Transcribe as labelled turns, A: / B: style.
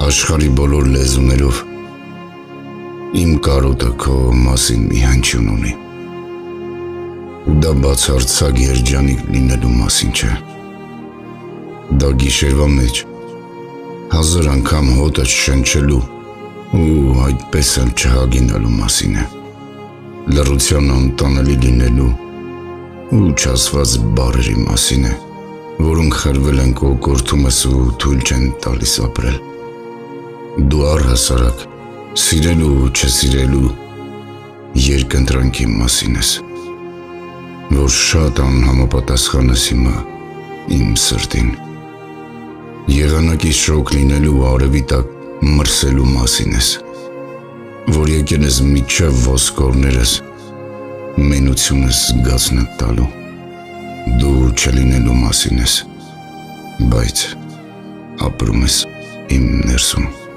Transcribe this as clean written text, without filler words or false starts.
A: Աշխարհի բոլոր լեզուներով իմ կարոտը քո մասին մի հնչյուն ունի։ Ու դա բացարձակ երջանիկ լինելու մասին չէ։ Դա գիշերվա մեջ 1000 անգամ հոտը շնչելու ու այդպես էլ չհագինալու մասին է։ Լռության անտանելի լինելու ու չասված բառերի մասին է, որոնք խրվել են քո կորթումս ու թույլ չեն տալիս ապրել։ Դու առհասարակ սիրելու ու չսիրելու երկընտրանքի մասին ես, որ շատ անհամապատասխան ես հիմա իմ սրտին։ Եղանակի շոկ լինելու ու արևի տակ մրսելու մասին ես, որ եկել ես միջև ոսկորներս մենությունս զգացնդ տալու։ Դու չլինելու մասին ես, բայց ապրում ես իմ ներսում։